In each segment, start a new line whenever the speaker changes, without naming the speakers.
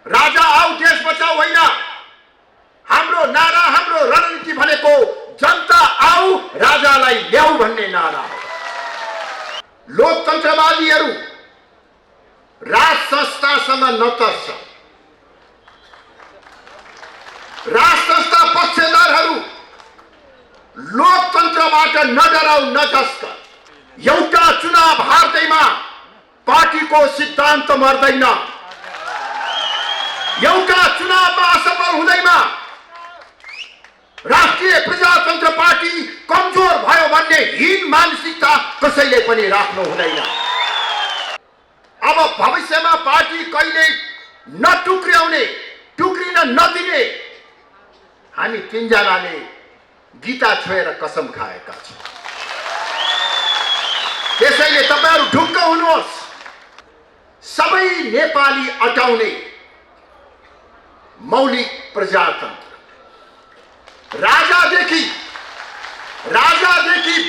राजा आऊ देश बचाऊ होइन, हाम्रो नारा, हाम्रो रणनीति भनेको जनता आऊ राजालाई ल्याऊ भन्ने नारा हो। लोकतन्त्रवादीहरू राज संस्थासँग नतर्स, राज संस्था पक्षधरहरू लोकतन्त्रबाट नडराउ, नझस्क। एउटा चुनाव हार्दैमा पार्टीको सिद्धान्त मर्दैन, एउटा चुनावमा असफल हुँदैमा राष्ट्रिय प्रजातन्त्र पार्टी कमजोर भयो भन्ने हीन मानसिकता कसैले पनि राख्नु हुँदैन। अब भविष्यमा पार्टी कहिले नटुक्र्याउने, टुक्रिन नदिने हामी तीनजनाले गीता छोएर कसम खाएका छौँ। त्यसैले तपाईहरु ढुक्क हुनुहोस्। सबै नेपाली अटाउने मौलिक प्रजातन्त्र, राजादेखि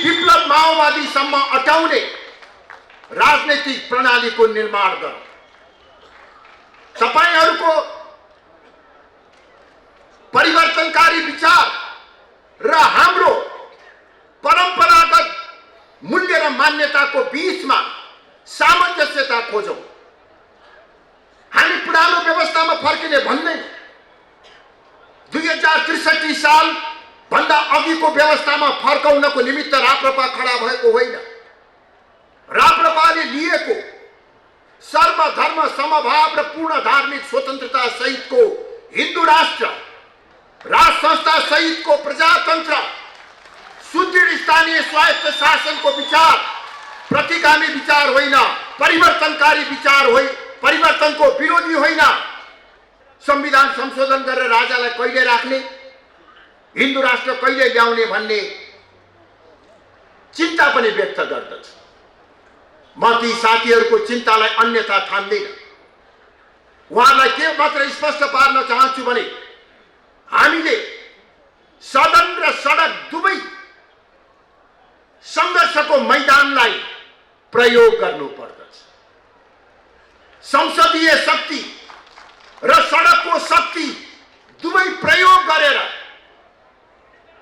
विप्लव माओवादीसम्म अटाउने राजनैतिक प्रणालीको निर्माण गरौँ। तपाईहरुको परिवर्तनकारी विचार र हाम्रो परम्परागत मूल्य र मान्यताको बीचमा सामञ्जस्यता खोजौं। हामी पुरानो व्यवस्थामा फर्किने भन्दैन। 2063 साल भन्दा अघिको व्यवस्थामा फर्काउनको निमित्त राप्रपा खडा भएको होइन। राप्रपाले लिएको सर्वधर्म समभाव र पूर्ण धार्मिक स्वतन्त्रता सहितको हिन्दू राष्ट्र, राज संस्था सहितको प्रजातन्त्र, सुदृढ स्थानीय स्वायत्त शासनको विचार प्रतिगामी विचार होइन, परिवर्तनकारी विचार होइन, परिवर्तनको विरोधी होइन। संविधान संशोधन गरेर राजालाई कहिले राख्ने, हिन्दू राष्ट्र कहिले ल्याउने भन्ने चिन्ता पनि व्यक्त गर्दछ। म ती साथीहरूको चिन्तालाई अन्यथा ठान्दिन। उहाँलाई के मात्र स्पष्ट पार्न चाहन्छु भने हामीले सदन र सडक दुवै संघर्षको मैदानलाई प्रयोग गर्नु पर्दछ। संसदीय शक्ति र सडकको शक्ति दुवै प्रयोग गरेर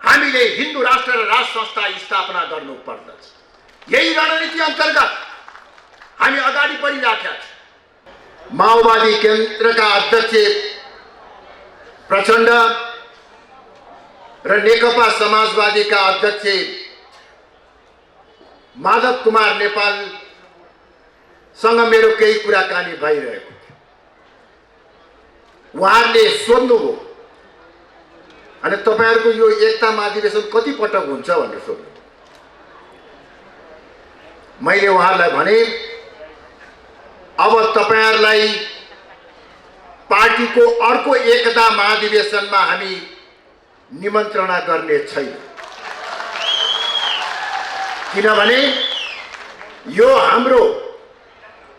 हामीले हिन्दू राष्ट्र र राज संस्था स्थापना गर्नु पर्दछ। यही रणनीति अन्तर्गत हामी अगाडि बढिराखेका छौँ। माओवादी केन्द्रका अध्यक्ष प्रचण्ड र नेकपा समाजवादीका अध्यक्ष माधव कुमार नेपालसँग मेरो केही कुराकानी भइरहेको थियो। उहाँहरूले सोध्नुभयो, अनि तपाईहरुको यो एकता महाधिवेशन कति पटक हुन्छ भनेर सोध्नु। मैले उहाँहरूलाई भने अब तपाईहरुलाई पार्टीको अर्को एकता महाधिवेशनमा हामी निमन्त्रणा गर्ने छैन, किनभने यो हाम्रो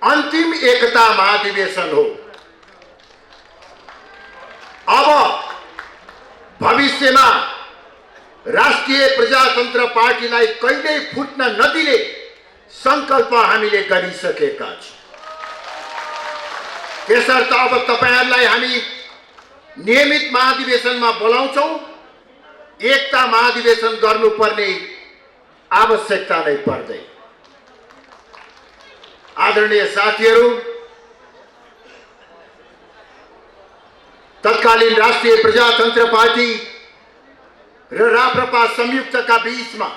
अन्तिम एकता महाधिवेशन हो। अब भविष्यमा राष्ट्रिय प्रजातन्त्र पार्टीलाई कहिल्यै फुट्न नदिने संकल्प हामीले गरिसकेका छौँ। त्यसर्थ अब तपाईहरुलाई हामी नियमित महाधिवेशनमा बोलाउँछौँ। एकता महाधिवेशन गर्नुपर्ने आवश्यकता नै पर्दैन। आदरणीय साथीहरू, तत्कालीन राष्ट्रिय प्रजातन्त्र पार्टी र राप्रपा संयुक्तका बीचमा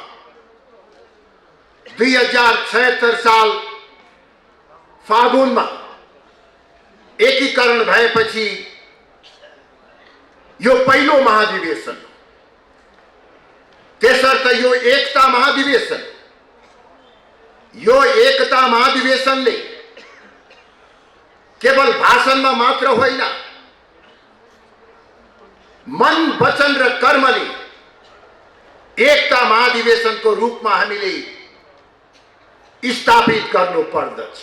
2076 साल फागुनमा एकीकरण भएपछि यो पहिलो महाधिवेशन। त्यसर्थ यो एकता महाधिवेशनले केवल भाषणमा मात्र होइन, मन वचन र कर्मले एकता महाधिवेशनको रूपमा हामीले स्थापित गर्नु पर्दछ।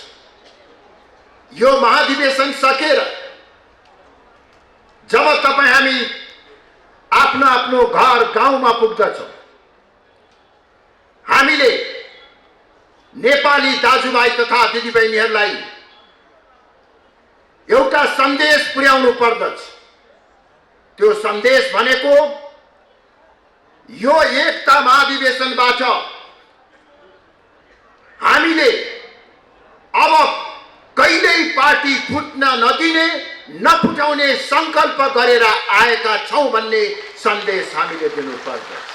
यो महाधिवेशन सकेर जब तपाई हामी आफ्नो आफ्नो घर गाउँमा पुग्दछौँ, हामीले नेपाली दाजुभाइ तथा दिदीबहिनीहरूलाई एउटा सन्देश पुर्याउनु पर्दछ। त्यो सन्देश भनेको यो एकता महाधिवेशनबाट हामीले अब कहिल्यै पार्टी फुट्न नदिने, नफुटाउने संकल्प गरेर आएका छौं भन्ने सन्देश हामीले दिनुपर्दछ।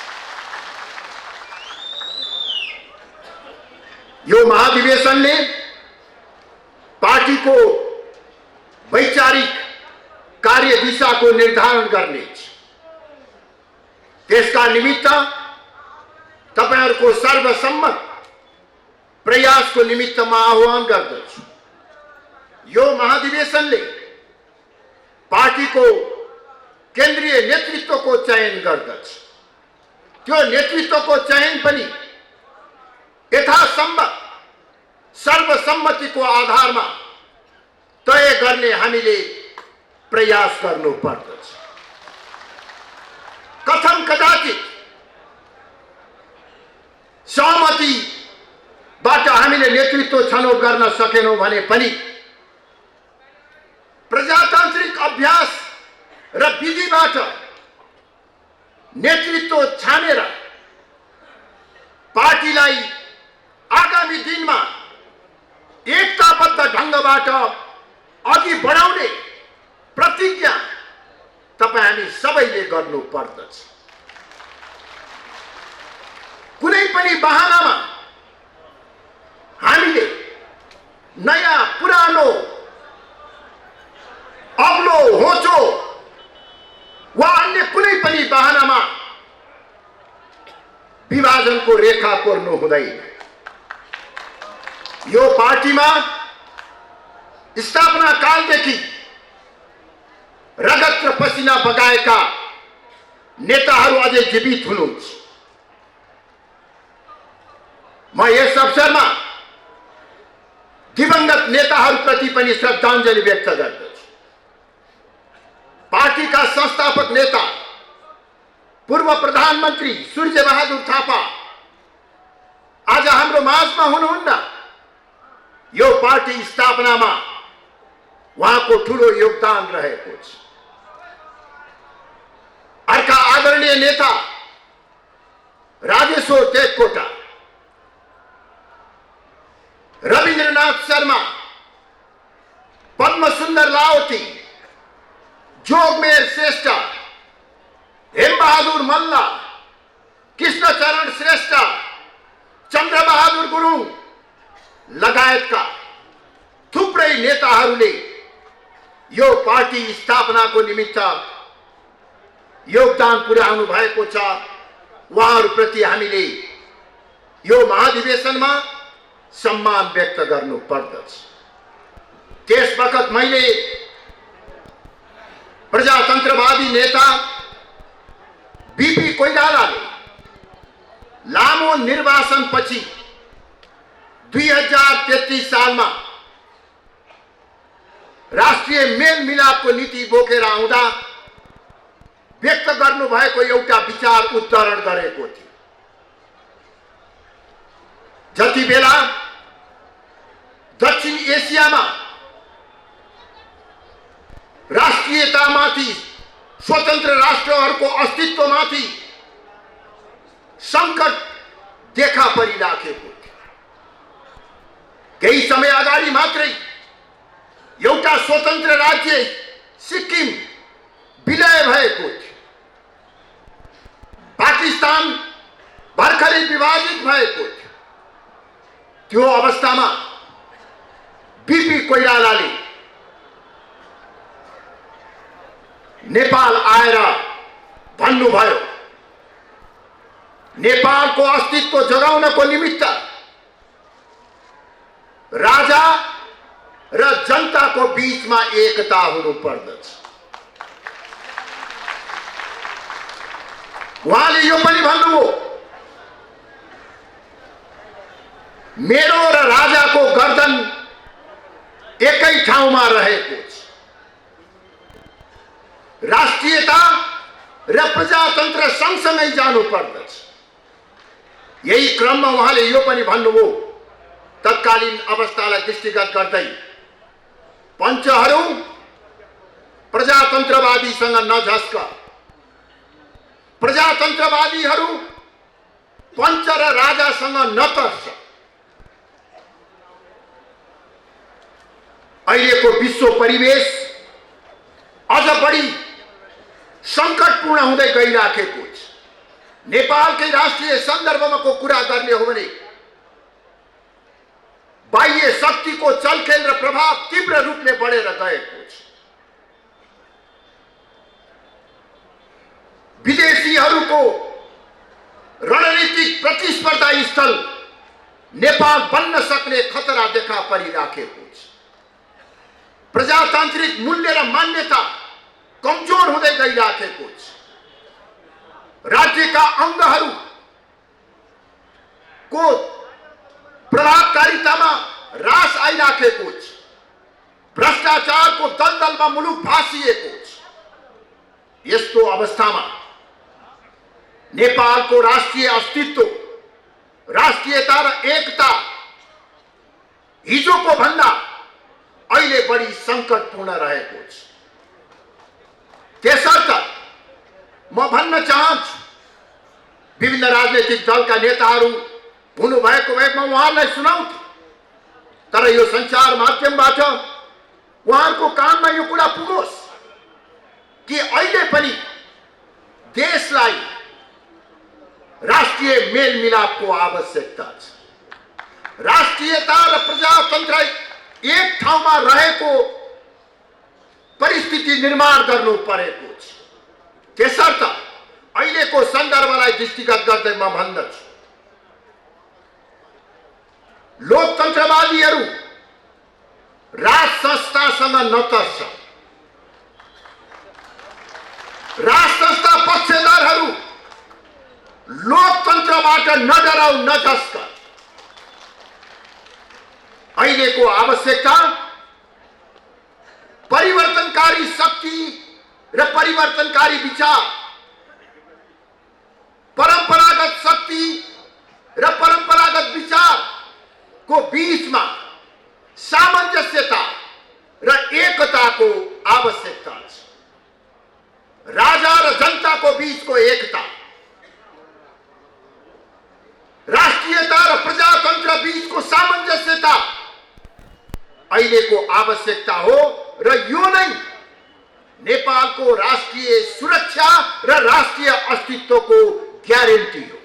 यो महाधिवेशनले पार्टीको वैचारिक कार्यदिशाको निर्धारण गर्नेछ। त्यसका निमित्त तपाईहरुको सर्वसम्मत प्रयासको निमित्त म आह्वान गर्दछु। यो महाधिवेशनले पार्टीको केन्द्रीय नेतृत्वको चयन गर्दछ। त्यो नेतृत्वको चयन पनि यथासम्भव सर्वसम्मतिको आधारमा तय गर्ने हामीले प्रयास गर्नु पर्दछ। कथम कदाचित सहमतिबाट हामीले नेतृत्व छनौट गर्न सकेनौं भने पनि प्रजातान्त्रिक अभ्यास र विधिबाट नेतृत्व छानेर पार्टीलाई आगामी दिनमा एकताबद्ध ढंगबाट अघि बढाउने प्रतिज्ञा तपाई हामी सबैले गर्नु पर्दछ। कुनै पनि बहानामा हामीले नयाँ पुरानो अग्लो होचो वा अन्य कुनै पनि बहानामा विभाजनको रेखा कोर्नु हुँदैन। यो पार्टीमा स्थापना कालदेखि रगत र पसिना बगाएका नेताहरू अझै जीवित हुनुहुन्छ। म यस अवसरमा दिवंगत नेताहरूप्रति पनि श्रद्धाञ्जली व्यक्त गर्दछु। पार्टीका संस्थापक नेता पूर्व प्रधानमन्त्री सूर्यबहादुर थापा आज हाम्रो माझमा हुनुहुन्न। यो पार्टी स्थापनामा उहाँको ठूलो योगदान रहेको छ। अर्का आदरणीय नेता राजेश्वर देवकोटा, रविन्द्रनाथ शर्मा, पद्मसुन्दर लावती, जोगमेर श्रेष्ठ, हेमबहादुर मल्ल, कृष्णचरण श्रेष्ठ, चन्द्रबहादुर गुरुङ लगायतका थुप्रै नेताहरूले यो पार्टी स्थापनाको निमित्त योगदान पुर्याउनु भएको छ। उहाँहरूप्रति हामीले यो महाधिवेशनमा सम्मान व्यक्त गर्नु पर्दछ। त्यसवखत मैले प्रजातन्त्रवादी नेता बीपी कोइरालाले लामो निर्वाचनपछि 2033 सालमा राष्ट्रिय मेलमिलापको नीति बोकेर आउँदा व्यक्त गर्नुभएको एउटा विचार उद्धरण गरेको थियो। जति बेला दक्षिण एसियामा राष्ट्रियतामाथि, स्वतन्त्र राष्ट्रहरूको अस्तित्वमाथि संकट देखा परिराखेको थियो, केही समय अगाडि मात्रै एउटा स्वतन्त्र राज्य सिक्किम विलय भएको थियो। पाकिस्तान भर्खरै विभाजित भएको थियो। त्यो अवस्थामा बीपी कोइरालाले नेपाल आएर भन्नुभयो, नेपालको अस्तित्व जोगाउनको निमित्त राजा र जनताको बीचमा एकता हुनु पर्दछ। उहाँले यो पनि भन्नुभयो, मेरो र राजाको गर्दन एकै ठाउँमा रहेको छ। राष्ट्रियता र प्रजातन्त्र सँगसँगै जानु पर्दछ। यही क्रममा उहाँले यो पनि भन्नुभयो, तत्कालीन अवस्थालाई दृष्टिगत गर्दै पञ्चहरू प्रजातन्त्रवादीसँग नझस्क। प्रजातन्त्रवादीहरू पञ्च र राजासँग नतर्स। अहिलेको विश्व परिवेश अझ बढी सङ्कटपूर्ण हुँदै गइराखेको छ। नेपालकै राष्ट्रिय सन्दर्भमा को कुरा गर्ने हो भने बाह्य शक्तिको चलखेल र प्रभाव तीव्र रूपले बढेर गएको छ। विदेशीहरूको रणनीतिक प्रतिस्पर्धा स्थल नेपाल बन्न सक्ने खतरा देखा परिराखेको छ। प्रजातान्त्रिक मूल्य र मान्यता कमजोर हुँदै गइराखेको छ। राज्यका अंगहरू को प्रभावकारितामा ह्रास आइराखेको छ। भ्रष्टाचारको दलदलमा मुलुक भासिएको छ। यस्तो अवस्थामा नेपालको राष्ट्रिय अस्तित्व, राष्ट्रियता र एकता हिजोको भन्दा अहिले बढी सङ्कटपूर्ण रहेको छ। त्यसर्थ म भन्न चाहन्छु, विभिन्न राजनीतिक दलका नेताहरू हुनुभएको भए म उहाँहरूलाई सुनाउँछु, तर यो सञ्चार माध्यमबाट उहाँहरूको कानमा यो कुरा पुगोस् कि अहिले पनि देशलाई राष्ट्रिय मेलमिलापको आवश्यकता छ। राष्ट्रियता र प्रजातन्त्र एक ठाउँमा रहेको परिस्थिति निर्माण गर्नु परेको छ। त्यसर्थ अहिलेको सन्दर्भलाई दृष्टिगत गर्दै म भन्दछु, लोकतन्त्रवादीहरू राज संस्थासँग नतर्स। राज संस्था पक्षधरहरू लोकतन्त्रबाट नडराउ, नझस्क। अहिलेको आवश्यकता परिवर्तनकारी शक्ति र परिवर्तनकारी विचार, परम्परागत शक्ति र परम्परागत विचार को बीचमा सामञ्जस्यता र एकताको आवश्यकता छ। राजा र जनताको बीचको एकता, राष्ट्रियता र प्रजातन्त्र बीचको सामञ्जस्यता अहिलेको आवश्यकता हो र यो नै नेपालको राष्ट्रिय सुरक्षा र राष्ट्रिय अस्तित्वको ग्यारेन्टी हो।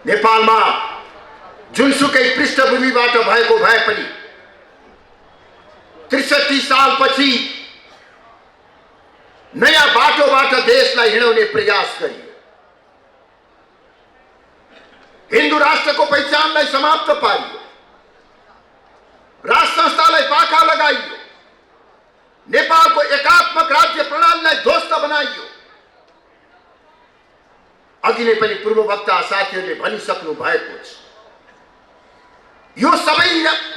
नेपालमा जुनसुकै पृष्ठभूमिबाट भएको भए पनि 63 सालपछि नयाँ बाटोबाट देशलाई हिँडाउने प्रयास गरियो। हिन्दू राष्ट्रको पहिचानलाई समाप्त पारियो। राज संस्थालाई पाखा लगाइयो। नेपालको एकात्मक राज्य प्रणालीलाई ध्वस्त बनाइयो। अघि नै पनि पूर्ववक्ता साथीहरूले भनिसक्नु भएको छ। यो सबै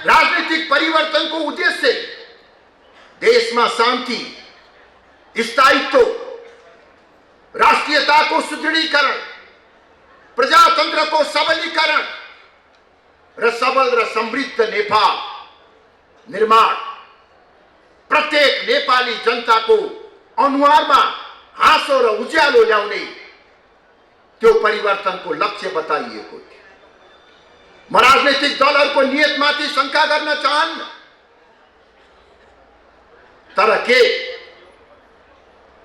राजनीतिक परिवर्तनको उद्देश्य देशमा शान्ति, स्थायित्व, राष्ट्रियताको सुदृढीकरण, प्रजातन्त्रको सबलीकरण र सबल र समृद्ध नेपाल निर्माण, प्रत्येक नेपाली जनताको अनुहारमा हाँसो र उज्यालो ल्याउने त्यो परिवर्तनको लक्ष्य बताइएको थियो। म राजनीतिक दलहरूको नियतमाथि शंका गर्न चाहन्न, तर के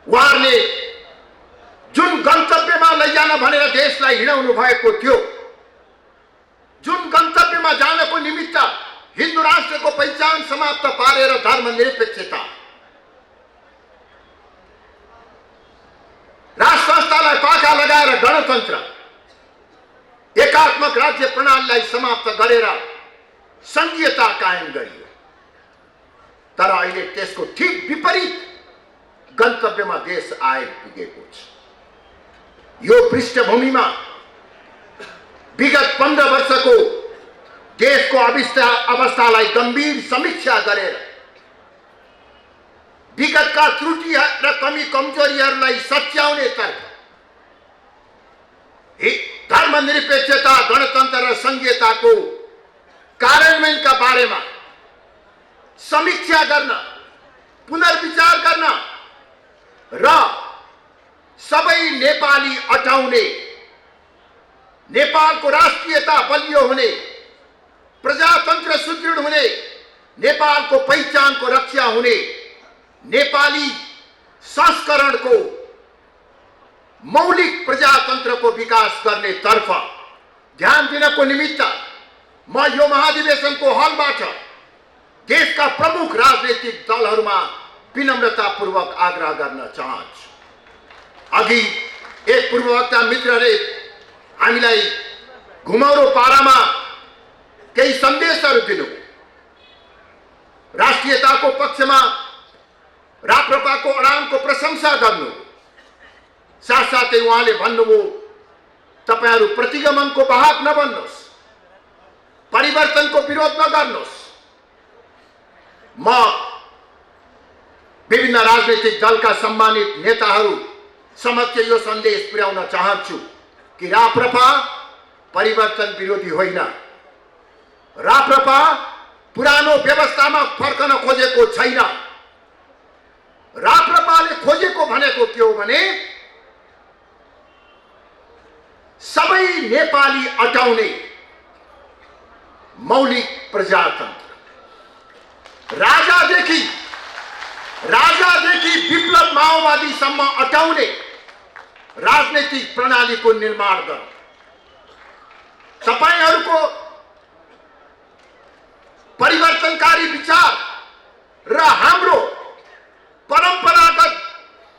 उहाँहरूले जुन गन्तव्यमा लैजान भनेर देशलाई हिँडाउनु भएको थियो, जुन गन्तव्यमा जानको निमित्त हिन्दू राष्ट्रको पहिचान समाप्त पारेर धर्मनिरपेक्षता, राष्ट्र संस्थालाई पाखा लगाएर गणतन्त्र, एकात्मक राज्य प्रणालीलाई समाप्त गरेर संघीयता कायम गरियो, तर अहिले त्यसको ठीक विपरीत गन्तव्यमा देश आइपुगेको छ। यो पृष्ठभूमिमा विगत 15 वर्षको देशको अवस्थालाई गम्भीर समीक्षा गरेर विगतका त्रुटि र कमी कमजोरीहरूलाई सच्याउने तर्फ धर्म धर्मनिरपेक्षता, गणतन्त्र र संघीयताको कार्यान्वयनका बारेमा समीक्षा गर्न, पुनर्विचार गर्न र सबै नेपाली अटाउने, नेपालको राष्ट्रियता बलियो हुने, प्रजातन्त्र सुदृढ हुने, नेपालको पहिचानको रक्षा हुने, नेपाली संस्करणको मौलिक प्रजातन्त्रको विकास गर्ने तर्फ ध्यान दिनको निमित्त म यो महाधिवेशनको हलबाट देशका प्रमुख राजनीतिक दलहरूमा विनम्रतापूर्वक आग्रह गर्न चाहन्छु। अघि एक पूर्ववक्ता मित्रले हामीलाई घुमाउरो पारामा केही सन्देशहरू दिनु, राष्ट्रियताको पक्षमा राप्रपाको अडानको प्रशंसा गर्नु, साथसाथै उहाँले भन्नुभयो तपाईहरू प्रतिगमनको वाहक नबन्नुहोस्, परिवर्तनको विरोध नगर्नुहोस्। म विभिन्न राजनीतिक दलका सम्मानित नेताहरू समक्ष यो सन्देश पुर्याउन चाहन्छु कि राप्रपा परिवर्तन विरोधी होइन। राप्रपा पुरानो व्यवस्थामा फर्कन खोजेको छैन। राप्रपाले खोजेको भनेको के हो भने सबै नेपाली अटाउने मौलिक प्रजातन्त्र, राजादेखि विप्लव माओवादीसम्म अटाउने राजनीतिक प्रणालीको निर्माण गर्नु। तपाईहरूको परिवर्तनकारी विचार र हाम्रो परम्परागत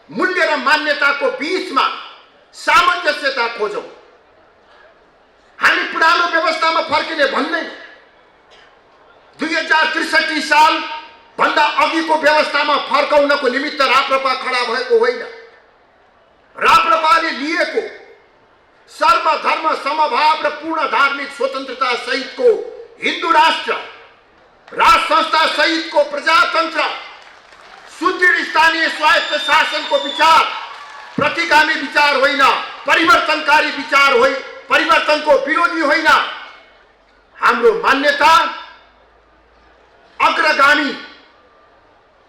मूल्य र मान्यताको बीचमा सामञ्जस्यता खोजौं। हामी पुरानो व्यवस्थामा फर्किने भन्दैनौं। 2063 साल भन्दा अघिको व्यवस्थामा फर्काउनको निमित्त राप्रपा खडा भएको होइन। राप्रपाले लिएको सर्वधर्म समभाव र पूर्ण धार्मिक स्वतन्त्रता सहितको हिन्दू राष्ट्र, राज संस्था सहितको प्रजातन्त्र, सुदृढ स्थानीय स्वायत्त शासनको विचार प्रतिगामी विचार होइन, परिवर्तनकारी विचार होइन, परिवर्तनको विरोधी होइन। हाम्रो मान्यता अग्रगामी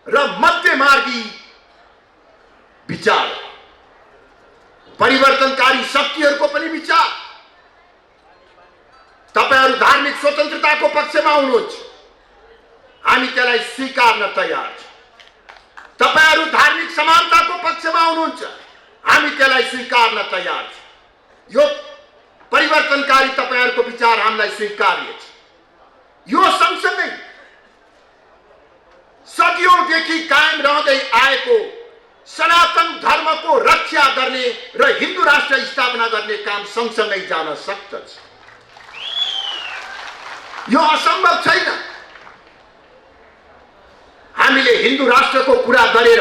र मध्यमार्गी विचार, परिवर्तनकारी शक्तिहरूको पनि विचार। तपाईहरू धार्मिक स्वतन्त्रताको पक्षमा हुनुहुन्छ, हामी त्यसलाई स्वीकार्न तयार छौं। तपाईहरू धार्मिक समानताको पक्षमा हुनुहुन्छ, हामी त्यसलाई स्वीकार्न तयार छौं। यो परिवर्तनकारी तपाईहरूको विचार हामीलाई स्वीकार्य छ। यो सँगसँगै सदियौंदेखि कायम रहँदै आएको सनातन धर्मको रक्षा गर्ने र हिन्दू राष्ट्र स्थापना गर्ने काम सँगसँगै जान सक्दछ। यो असम्भव छैन। हामीले हिन्दू राष्ट्रको कुरा गरेर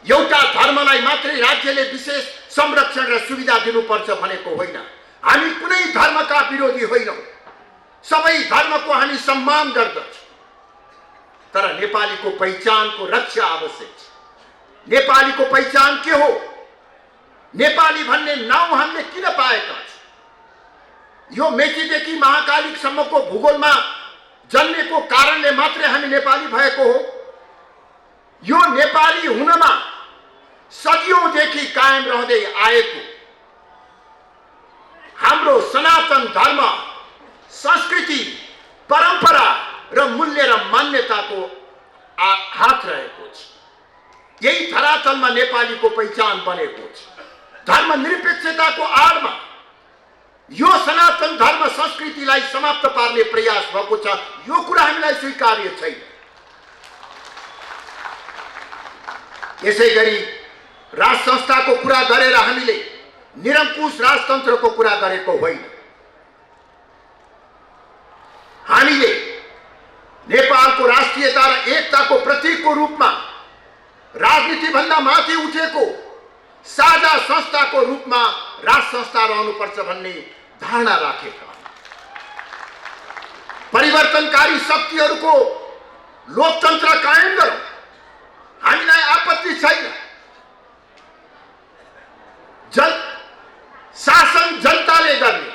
एउटा धर्मलाई मात्रै राज्यले विशेष संरक्षण र सुविधा दिनुपर्छ भनेको होइन। हामी कुनै धर्मका विरोधी होइनौं, सबै धर्मको हामी सम्मान गर्दछौं। तर नेपालीको पहिचानको रक्षा आवश्यक छ। नेपालीको पहिचान के हो? नेपाली भन्ने नाउँ हामीले किन पाएका छौं? यो मेचीदेखि महाकालीसम्मको भूगोलमा जन्मेको कारणले मात्रै हामी नेपाली भएको हो? यो नेपाली हुनमा सदियौंदेखि कायम रहँदै आएको हाम्रो सनातन धर्म, संस्कृति, परम्परा र मूल्य र मान्यताको हात रहेको छ। यही धरातलमा नेपालीको पहिचान बनेको छ। धर्मनिरपेक्षताको आडमा यो सनातन धर्म संस्कृतिलाई समाप्त पार्ने प्रयास भएको छ। यो कुरा हामीलाई स्वीकार्य छैन। यसैगरी राज संस्थाको कुरा गरेर हामीले निरङ्कुश राजतन्त्रको कुरा गरेको होइन। हामीले नेपालको राष्ट्रियता र एकताको प्रतीकको रूपमा राजनीति भन्दा माथि उठेको साझा संस्थाको रूपमा राज संस्था रहनुपर्छ भन्ने धारणा राखेका। परिवर्तनकारी शक्तिहरूको लोकतन्त्र कायम गरौँ, हामीलाई आपत्ति छैन। शासन जनताले गर्ने,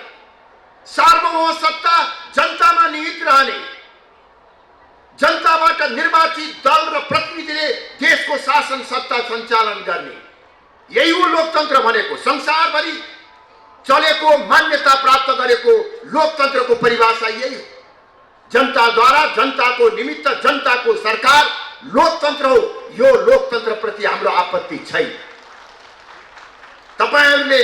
निर्वाचित दल र प्रतिनिधिले देशको शासन सत्ता सञ्चालन गर्ने, यही हो लोकतन्त्र भनेको। संसारभरि चलेको, मान्यता प्राप्त गरेको लोकतन्त्रको परिभाषा यही हो। जनताद्वारा, जनताको निमित्त, जनताको सरकार लोकतन्त्र हो। यो लोकतन्त्रप्रति हाम्रो आपत्ति छैन। तपाईहरुले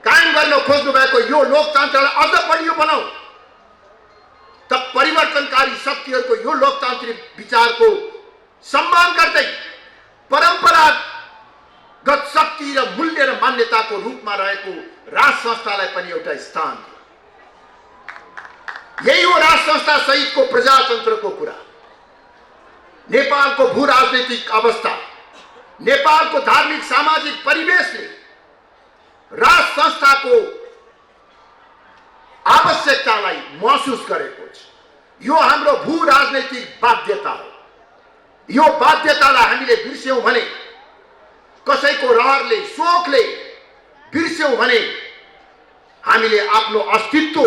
कायम गर्न खोज्नु भएको यो लोकतन्त्रलाई अझ बलियो बनाऊ त परिवर्तनकारी शक्तिहरूको यो लोकतान्त्रिक विचारको सम्मान गर्दै परम्परागत शक्ति र मूल्य र मान्यताको रूपमा रहेको राज संस्थालाई पनि एउटा स्थान दियो। यही हो राज संस्था सहितको प्रजातन्त्रको कुरा। नेपालको भू राजनीतिक अवस्था, नेपालको धार्मिक सामाजिक परिवेशले राज संस्थाको आवश्यकतालाई महसुस गरेको छ। यो हाम्रो भू राजनैतिक बाध्यता हो। यो बाध्यतालाई हामीले बिर्स्यौं भने, कसैको रहरले, शोकले बिर्स्यौं भने हामीले आफ्नो अस्तित्व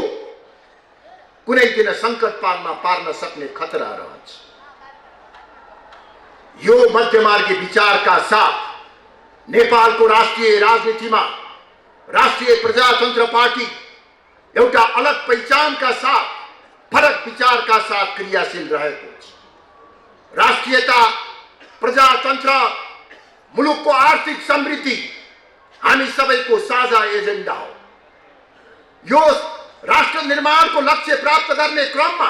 कुनै दिन संकट पार्न सक्ने खतरा रहन्छ। यो मध्यमार्गी विचारका साथ नेपालको राष्ट्रिय राजनीतिमा राष्ट्रिय प्रजातन्त्र पार्टी एउटा अलग पहिचानका साथ, फरक विचारका साथ क्रियाशील रहेको छ। राष्ट्रियता, प्रजातन्त्र, मुलुकको आर्थिक समृद्धि हामी सबैको साझा एजेन्डा हो। यो राष्ट्र निर्माणको लक्ष्य प्राप्त गर्ने क्रममा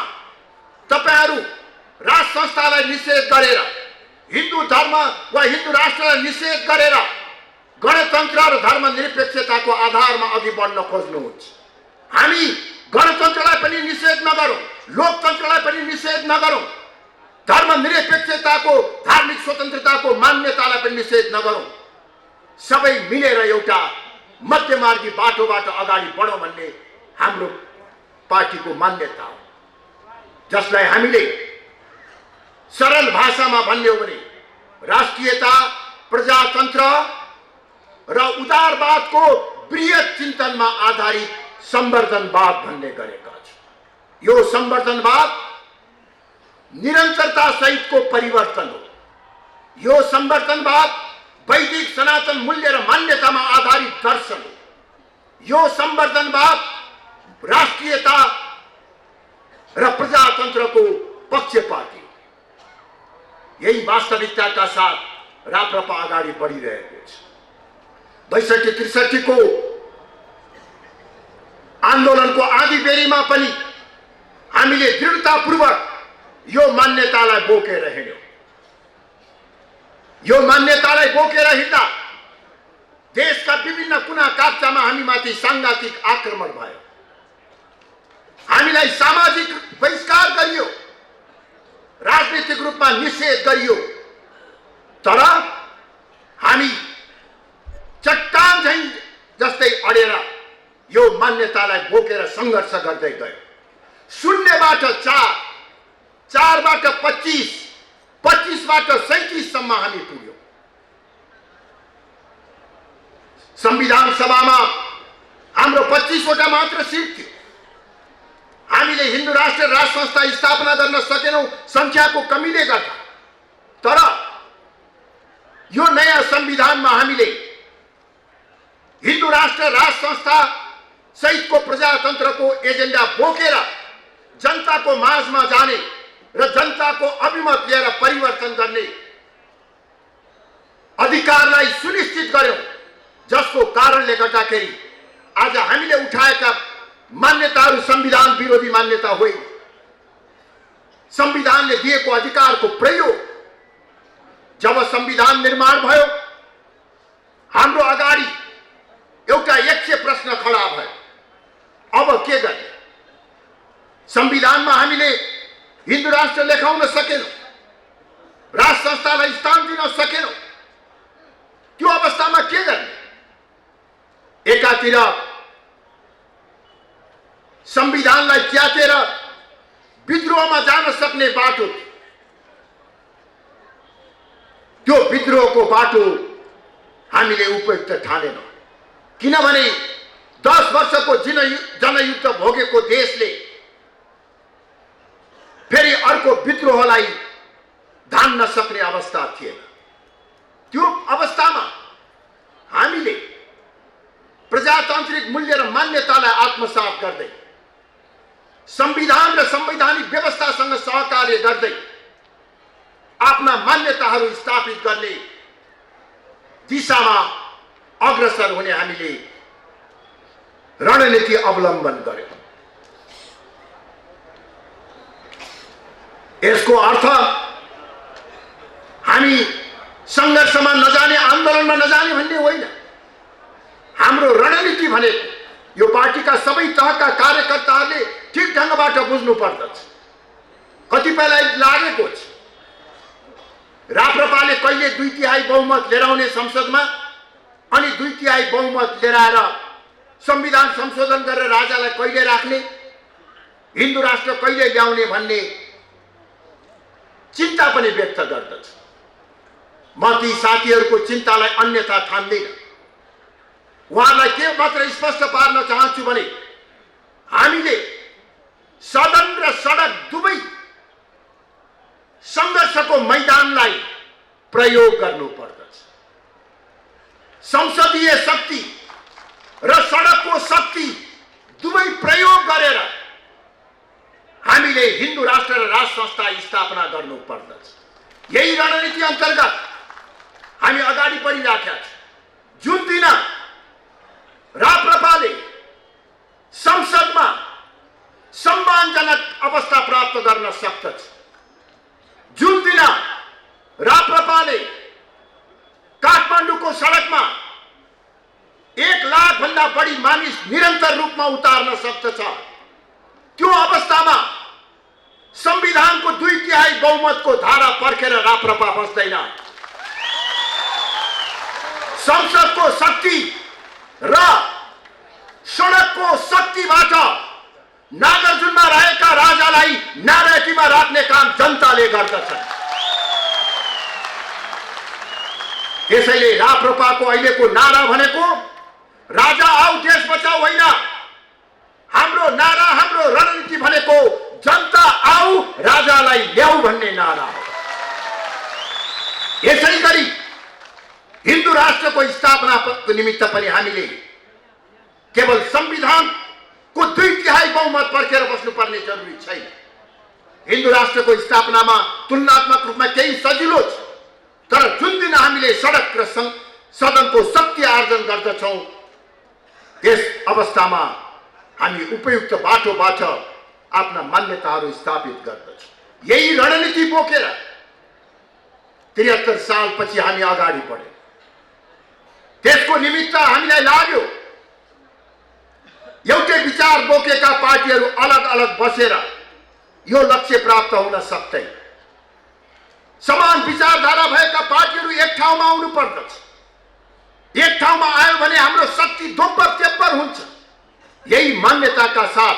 तपाईहरु राज संस्थालाई निषेध गरेर, हिन्दू धर्म वा हिन्दू राष्ट्रलाई निषेध गरेर गणतन्त्र र धर्मनिरपेक्षताको आधारमा अघि बढ्न खोज्नुहुन्छ। हामी गणतन्त्रलाई पनि निषेध नगरौं, लोकतन्त्रलाई पनि निषेध नगरौं, धर्मनिरपेक्षताको, धार्मिक स्वतन्त्रताको मान्यतालाई पनि निषेध नगरौं। सबै मिलेर एउटा मध्यमार्गी बाटोबाट अगाडि बढौं भन्ने हाम्रो पार्टीको मान्यता हो, जसलाई हामीले सरल भाषामा भन्ने हो भने राष्ट्रियता, प्रजातन्त्र र उदारवादको बृहत चिन्तनमा आधारित संवर्धनवाद भन्ने गरेका छौं। यो संवर्धनवाद निरन्तरता सहितको परिवर्तन हो। यो संवर्धनवाद वैदिक सनातन मूल्य र मान्यतामा आधारित दर्शन हो। यो संवर्धनवाद राष्ट्रियता र प्रजातन्त्रको पक्षपाती हो। यही वास्तविकताका साथ राप्रपा अगाडि बढिरहेको छ। 62-63 को आन्दोलनको आँधीबेहरीमा पनि हामीले दृढतापूर्वक यो मान्यतालाई बोकेर हिँड्यौं। यो मान्यतालाई बोकेर हिँड्दा देशका विभिन्न कुना काप्चामा हामीमाथि सांघातिक आक्रमण भयो। हामीलाई सामाजिक बहिष्कार गरियो, राजनीतिक रूपमा निषेध गरियो, तर हामी चट्टान झैं जस्तै अडेर यो मान्यतालाई बोकेर संघर्ष गर्दै गयो। 0बाट 4, 4बाट 25, 25बाट 37 सम्म हामी पुग्यौं। संविधान सभामा हाम्रो 25 वटा मात्र सिट थियो। हामीले हिन्दू राष्ट्र राज संस्था स्थापना गर्न सकेनौं संख्याको कमीले गर्दा। तर यो नयाँ संविधानमा हामीले हिन्दू राष्ट्र राज संस्था सहितको प्रजातन्त्रको एजेन्डा बोकेर जनताको माझमा जाने र जनताको अभिमत लिएर परिवर्तन गर्ने अधिकारलाई सुनिश्चित गर्यौं, जसको कारणले गर्दाखेरि आज हामीले उठाएका मान्यताहरू संविधान विरोधी मान्यता होइन। संविधानले दिएको अधिकारको प्रयोग, जब संविधान निर्माण भयो हाम्रो अगाडि एउटा यक्ष प्रश्न खडा भयो, अब के गर्ने? संविधानमा हामीले हिन्दू राष्ट्र लेखाउन सकेनौं, राज संस्थालाई स्थान दिन सकेनौं, त्यो अवस्थामा के गर्ने? एकातिर संविधानलाई च्यातेर विद्रोहमा जान सक्ने बाटो, त्यो विद्रोहको बाटो हामीले उपयुक्त ठानेनौं। किनभने 10 वर्षको जनयुद्ध भोगेको देशले फेरि अर्को अर्को विद्रोहलाई धान्न सक्ने अवस्था थिएन। त्यो अवस्थामा हामीले प्रजातान्त्रिक मूल्य र मान्यतालाई आत्मसात गर्दै संविधान र संवैधानिक व्यवस्थासँग सहकार्य गर्दै आफ्ना मान्यताहरू स्थापित गर्ने दिशामा अग्रसर हुने हामीले रणनीति अवलम्बन गर्यौं। यसको अर्थ हामी संघर्षमा नजाने, आन्दोलनमा नजाने भन्ने होइन। हाम्रो रणनीति भनेको यो पार्टीका सबै तहका कार्यकर्ताहरूले ठिक ढंगबाट बुझ्नु पर्दछ। कतिपयलाई लागेको छ राप्रपाले कहिले 2/3 बहुमत लिएर आउने संसदमा अनि 2/3 बहुमत लिएर आएर संविधान संशोधन गरेर राजालाई कहिले राख्ने, हिन्दू राष्ट्र कहिले ल्याउने भन्ने चिन्ता पनि व्यक्त गर्दछ। म ती साथीहरूको चिन्तालाई अन्यथा ठान्दैन। उहाँलाई के मात्र स्पष्ट पार्न चाहन्छु भने हामीले सदन र सडक दुवै संघर्षको मैदानलाई प्रयोग गर्नु पर्दछ। संसदीय शक्ति र सडकको शक्ति दुवै प्रयोग गरेर हामीले हिन्दू राष्ट्र र राष्ट्र संस्था स्थापना गर्नु पर्दछ। यही रणनीति अन्तर्गत हामी अगाडि बढिराखेका छौं। जुन दिन राप्रपाले संसदमा सम्मानजनक अवस्था प्राप्त गर्न सक्दछ, जुन दिन राप्रपाले काठमाडौँको सडकमा 1 लाख भन्दा बढी मानिस निरन्तर रूपमा उतार्न सक्दछ, त्यो अवस्थामा संविधानको 2/3 बहुमतको धारा पर्खेर राप्रपा बस्दैन। संसदको शक्ति र सडकको शक्तिबाट नागार्जुनमा रहेका राजालाई नारायणीमा राख्ने काम जनताले गर्दछ। त्यसैले राप्रपाको अहिलेको नारा भनेको राजा आऊ देश बचाऊ होइन। हाम्रो नारा, हाम्रो रणनीति भनेको जनता आऊ राजालाई ल्याऊ भन्ने नारा हो। यसै गरी हिन्दू राष्ट्रको स्थापनाको निमित्त पनि हामीले केवल संविधानको 2/3 बहुमत पर्खेर बस्नुपर्ने जरुरी छैन। हिन्दू राष्ट्रको स्थापनामा तुलनात्मक रूपमा केही सजिलो छ, तर जुन दिन हामीले सडक र सदनको शक्ति आर्जन गर्दछौं त्यस अवस्थामा हामी उपयुक्त बाटोबाट आफ्ना मान्यताहरू स्थापित गर्दछौं। यही रणनीति बोकेर 73 सालपछि हामी अगाडि बढ्यौं। त्यसको निमित्त हामीलाई लाग्यो एउटै विचार बोकेका पार्टीहरू अलग अलग बसेर यो लक्ष्य प्राप्त हुन सक्दैन। समान विचारधारा भएका पार्टीहरू एक ठाउँमा आउनु पर्दछ। एक ठाउँमा आयो भने हाम्रो शक्ति दोब्बर तेब्बर हुन्छ। यही मान्यताका साथ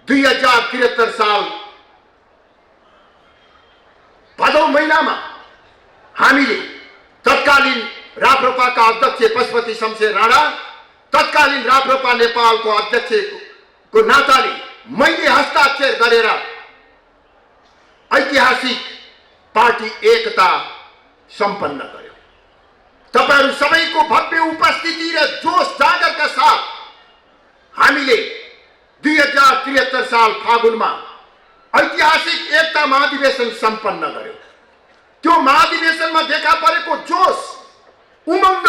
2073 साल भदौ महिनामा हामीले तत्कालीन राप्रपाका अध्यक्ष पशुपति शमशेर राणा, तत्कालीन राप्रपा नेपालको अध्यक्षको नाताले मैले हस्ताक्षर गरेर ऐतिहासिक पार्टी एकता सम्पन्न गर्यो। तपाईहरु सबैको भव्य उपस्थिति र जोश जागरका साथ हामीले 2073 साल फागुनमा ऐतिहासिक एकता महाधिवेशन सम्पन्न गर्यो। त्यो महाधिवेशनमा देखा परेको जोश, उमंग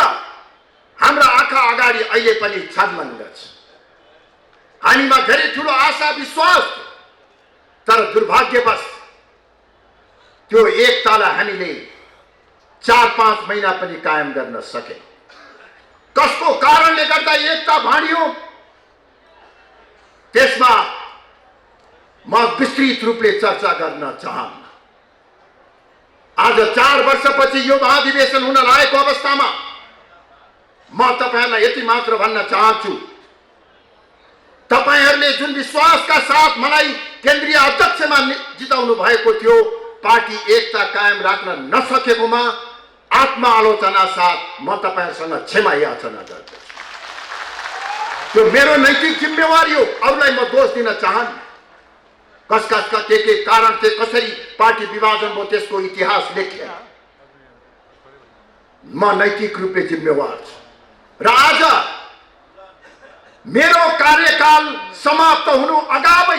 हाम्रा आँखा अगाडि अहिले पनि छलमङ्ग छ। हामीमा धेरै ठूलो आशा विश्वास, तर दुर्भाग्यवश त्यो एकतालाई हामीले 4-5 महिना पनि कायम गर्न सके। कसको कारणले गर्दा एकता भाँडियो त्यसमा म विस्तृत रूपले चर्चा गर्न चाहन्न। आज 4 वर्षपछि यो महाधिवेशन हुन लागेको अवस्थामा म तपाईहरुलाई यति मात्र भन्न चाहन्छु, तपाईहरुले जुन विश्वासका साथ मलाई केन्द्रीय अध्यक्षमा जिताउनु भएको थियो, पार्टी एकता कायम राख्न नसकेकोमा आत्मआलोचना साथ म तपाईहरुसँग क्षमा याचना गर्दछु। त्यो मेरो नैतिक जिम्मेवारी हो, अरूलाई म दोष दिन चाहन्न। कसका के कारण चाहिँ कसरी पार्टी विभाजन भयो त्यसको इतिहास लेख्या म नैतिक रूपले जिम्मेवार छु। र आज मेरो कार्यकाल समाप्त हुनु अगावै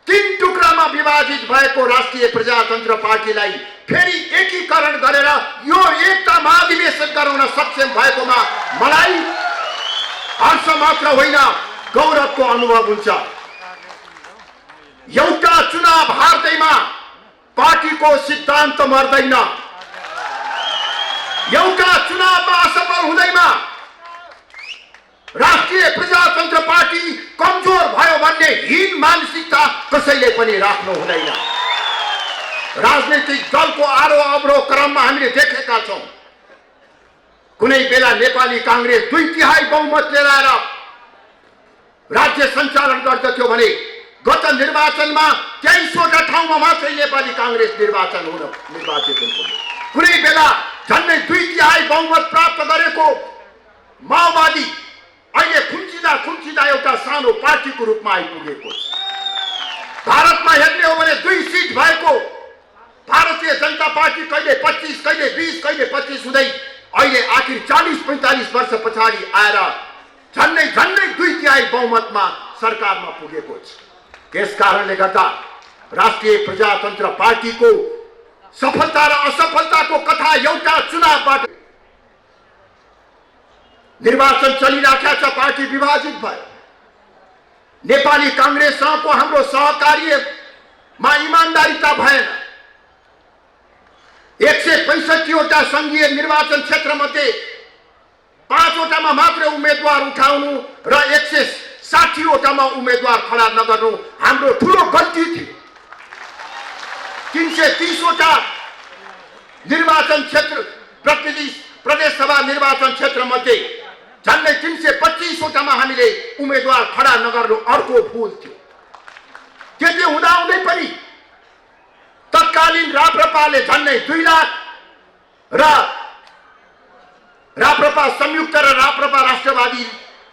3 टुक्रामा विभाजित भएको राष्ट्रिय प्रजातन्त्र पार्टीलाई फेरि एकीकरण गरेर यो एकता महाधिवेशन गराउन सक्षम भएकोमा मलाई हर्ष मात्र होइन गौरवको अनुभव हुन्छ। एउटा चुनाव हार्दैमा पार्टीको सिद्धान्त मर्दैन, एउटा चुनावमा असफल हुँदैमा राष्ट्रिय प्रजातन्त्र पार्टी कमजोर भयो भन्ने हीन मानसिकता कसैले पनि राख्नु हुँदैन। राजनीतिक दलको आरोह अवरोह क्रममा हामीले देखेका छौं कुनै बेला नेपाली कांग्रेस 2/3 बहुमत लिएर आएर राज्य सञ्चालन गर्दथ्यो भने गत निर्वाचनमा 23वटा ठाउँमा मात्रै नेपाली कांग्रेस निर्वाचित हुन पुग्यो। कुनै बेला झन्डै 2/3 बहुमत प्राप्त गरेको माओवादी अहिले खुम्चिँदा एउटा सानो पार्टीको रूपमा आइपुगेको छ। भारतमा हेर्ने हो भने 2 सिट भएको भारतीय जनता पार्टी कहिले 25 कहिले 20 कहिले 25 हुँदै अहिले आखिर 40-45 वर्ष पछाडि आएर झन्डै 2/3 बहुमतमा सरकारमा पुगेको छ। त्यस कारणले गर्दा राष्ट्रिय प्रजातन्त्र पार्टीको सफलता र असफलताको कथा एउटा चुनावबाट निर्वाचन चलिराखेको छ। पार्टी विभाजित भयो। नेपाली कांग्रेससँगको हाम्रो सहकार्यमा इमानदारीता भएन। 165 वटा संघीय निर्वाचन क्षेत्रमध्ये 5 वटामा मात्र उम्मेदवार उठाउनु र 160 वटामा उम्मेदवार खडा नगर्नु हाम्रो ठूलो गल्ती थियो। 330 वटा निर्वाचन क्षेत्र प्रदेश सभा निर्वाचन क्षेत्र मध्ये झन्डै 325 वटामा हामीले उम्मेदवार खडा नगर्नु अर्को भूल थियो। त्यति हुँदाहुँदै पनि तत्कालीन राप्रपाले झन्डै 2 लाख र राप्रपा संयुक्त र राप्रपा राष्ट्रवादी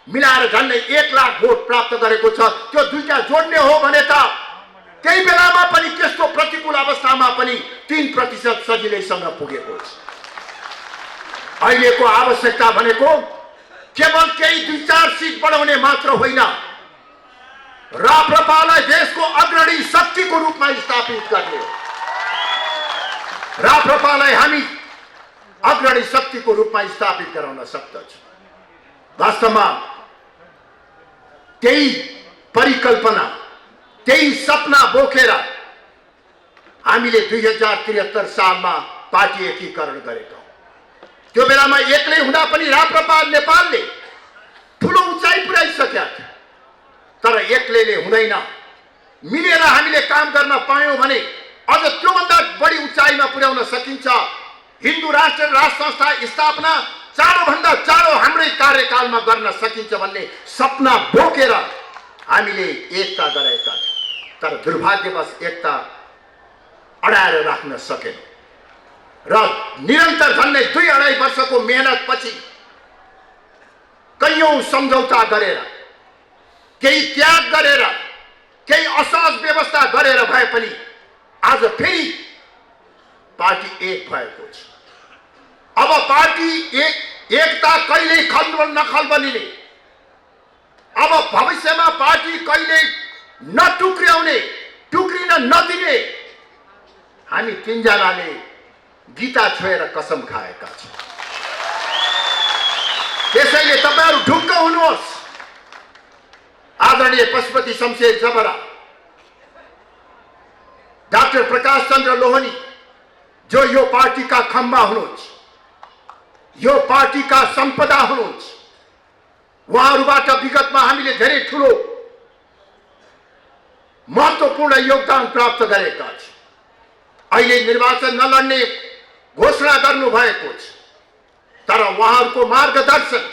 मिलाएर झन्डै 1 लाख भोट प्राप्त गरेको छ। त्यो दुईटा जोड्ने हो भने त त्यही बेलामा पनि त्यस्तो प्रतिकूल अवस्थामा पनि 3% सजिलैसँग पुगेको छ। अहिलेको आवश्यकता भनेको केवल केही 2-4 सिट बढाउने मात्र होइन, राप्रपालाई देशको अग्रणी शक्तिको रूपमा स्थापित गर्ने हो। राप्रपालाई हामी अग्रणी शक्तिको रूपमा स्थापित गराउन सक्दछौँ। वास्तवमा त्यही परिकल्पना त्यही सपना बोकेर हामीले 2073 सालमा पार्टी एकीकरण गरेका। त्यो बेलामा एक्लै हुँदा पनि राप्रपा नेपालले ठूलो उचाइ पुर्याइसकेका थियो। तर एक्लैले हुँदैन, मिलेर हामीले काम गर्न पायौं भने अझ त्योभन्दा बढी उचाइमा पुर्याउन सकिन्छ। हिन्दू राष्ट्र संस्था स्थापना चाँडोभन्दा चाँडो हाम्रै कार्यकालमा गर्न सकिन्छ भन्ने सपना बोकेर हामीले एकता गरेका थियौं। तर दुर्भाग्यवश एकता अडाएर राख्न सकेन र निरन्तर झन्डै 2-2.5 वर्षको मेहनत पछि कैयौं सम्झौता गरेर केही त्याग गरेर केही असहज व्यवस्था गरेर भए पनि आज फेरि पार्टी एक भएको छ। अब पार्टी एकता कहिल्यै नखल बनिने, अब भविष्यमा पार्टी कहिल्यै नटुक्र्याउने, टुक्रिन नदिने हामी 3 जनाले गीता छोएर कसम खाएका छौं। त्यसैले तपाईहरु ढुक्क हुनुहोस्। आदरणीय पशुपति शमशेर जबरा, डाक्टर प्रकाश चन्द्र लोहनी जो यो पार्टी का खम्बा हुनुहुन्छ, यो पार्टी का सम्पदा हुनुहुन्छ, उहाँहरुबाट विगतमा हामीले धेरै ठूलो महत्त्वपूर्ण योगदान प्राप्त गरेका छौं। अहिले निर्वाचन नलड्ने घोषणा गर्नु भएको छ, तर उहाँहरुको मार्गदर्शन,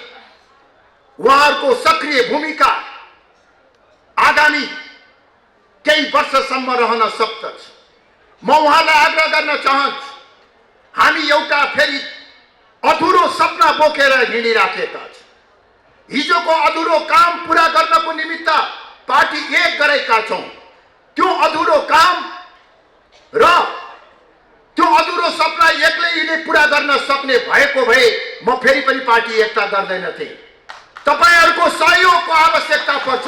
उहाँहरुको सक्रिय भूमिका आगामी केही वर्षसम्म रहन सक्दछ। म उहाँलाई आग्रह गर्न चाहन्छु, हामी एउटा फेरि अधुरो सपना बोकेर हिँडिराखेका छौं। हिजोको अधुरो काम पूरा गर्नको निमित्त पार्टी एक गरेका छौं। र त्यो अधुरो सपना एक्लैले पूरा गर्न सक्ने भएको भए म फेरि पनि पार्टी एकता गर्दैनथे। तपाईहरुको सहयोगको आवश्यकता पर्छ,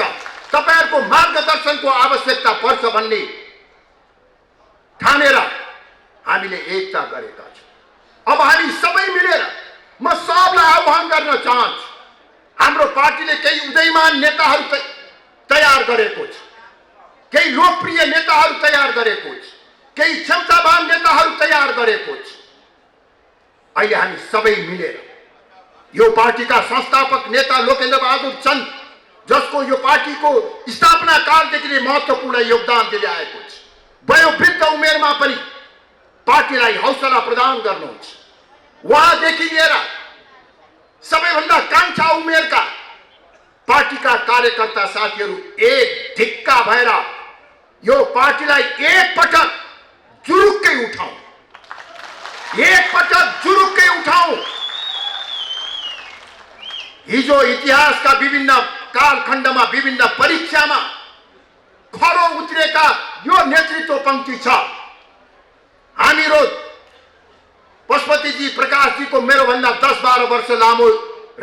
तपाईहरुको मार्गदर्शनको आवश्यकता पर्छ भन्ने ठानेर हामीले एकता गरेका छौं। अब हामी सबै मिलेर म सबलाई आह्वान गर्न चाहन्छु, हाम्रो पार्टीले केही उदयमान नेताहरू तयार गरेको छ, केही लोकप्रिय नेताहरू तयार गरेको छ, केही क्षमतावान नेताहरू तयार गरेको छ। अहिले हामी सबै मिलेर यो पार्टीका संस्थापक नेता लोकेन्द्र बहादुर चन्द, जसको यो पार्टीको स्थापना कालदेखि नै महत्त्वपूर्ण योगदान दिँदै आएको छ, वयोवृद्ध उमेरमा पनि पार्टीलाई हौसला प्रदान गर्नुहुन्छ, उहाँदेखि लिएर सबैभन्दा कान्छा उमेरका पार्टीका कार्यकर्ता साथीहरू एक ढिक्का भएर यो पार्टीलाई एक पटक जुरुक्कै उठाउँ, एक पटक जुरुक्कै उठाउँ। हिजो इतिहासका विभिन्न कालखण्डमा विभिन्न परीक्षामा खरो उत्रेका यो नेतृत्व पंक्ति छ। हामीहरू पशुपतिजी प्रकाशजीको मेरो भन्दा 10-12 वर्ष लामो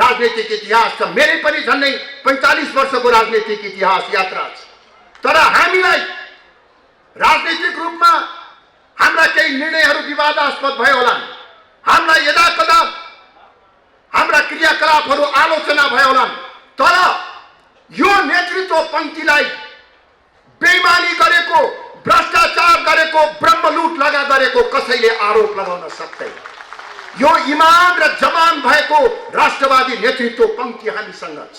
राजनीतिक इतिहास छ, मेरै पनि झन्डै 45 वर्षको राजनीतिक इतिहास यात्रा छ। तर हामीलाई राजनीतिक रूपमा हाम्रा केही निर्णयहरू विवादास्पद भए होलान्, हामीलाई यदाकदा हाम्रा क्रियाकलापहरू आलोचना भए होलान्, तर यो नेतृत्व पंक्तिलाई बेइमानी गरेको, भ्रष्टाचार गरेको, ब्रह्मलुट लगा गरेको कसैले आरोप लगाउन सक्दैन। यो इमान र जवान भएको राष्ट्रवादी नेतृत्व पंक्ति हामीसँग छ,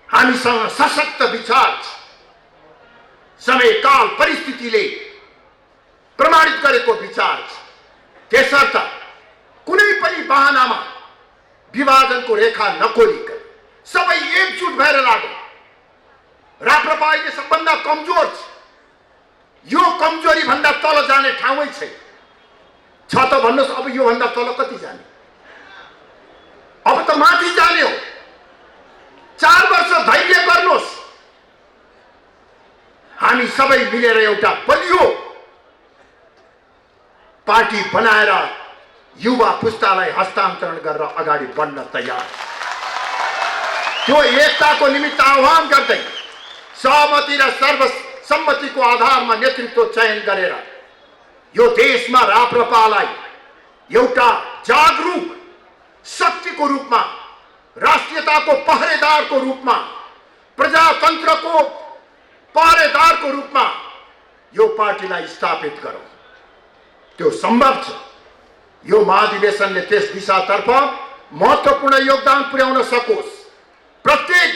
हामीसँग सशक्त विचार छ, समय काल परिस्थितिले प्रमाणित गरेको विचार छ। त्यसर्थ कुनै पनि बहानामा विभाजनको रेखा नकोरिकन सबै एकजुट भएर लागौं। राप्रपा अहिले सबभन्दा कमजोर छ, यो कमजोरी भन्दा तल जाने ठाउँै छैन छ त भन्नुस्। अब यो भन्दा तल कति जाने? अब त माथि जाने हो। 4 वर्ष धैर्य गर्नुस्। हामी सबै मिलेर एउटा बलियो पार्टी बनाएर युवा पुस्तालाई हस्तान्तरण गरेर अगाडि बढ्न तयार। त्यो एकताको निमित्त आह्वान गर्दै सहमति र सर्वसम्मतिको आधारमा नेतृत्व चयन गरेर यो देशमा राप्रपालाई एउटा जागरूक शक्तिको रूपमा, राष्ट्रियताको पहरेदारको रूपमा, प्रजातन्त्रको पहरेदारको रूपमा यो पार्टीलाई स्थापित गरौं। त्यो सम्भव छ। यो महाधिवेशनले त्यस दिशातर्फ महत्त्वपूर्ण योगदान पुर्याउन सकोस्। प्रत्येक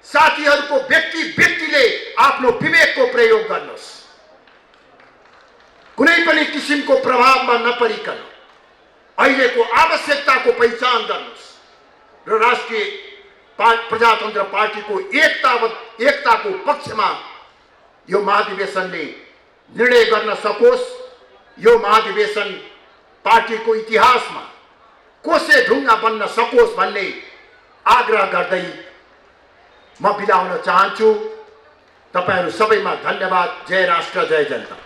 साथीहरूको व्यक्तिले आफ्नो विवेकको प्रयोग गर्नुहोस्, कुनै पनि किसिमको प्रभावमा नपरिकन अहिलेको आवश्यकताको पहिचान गर्नुहोस् र राष्ट्रिय प्रजातन्त्र पार्टीको एकताको पक्षमा यो महाधिवेशनले निर्णय गर्न सकोस्। यो महाधिवेशन पार्टीको इतिहासमा कोसे ढुङ्गा बन्न सकोस् भन्ने आग्रह गर्दै म बिदा हुन चाहन्छु। तपाईहरु सबैमा धन्यवाद। जय राष्ट्र, जय जनता।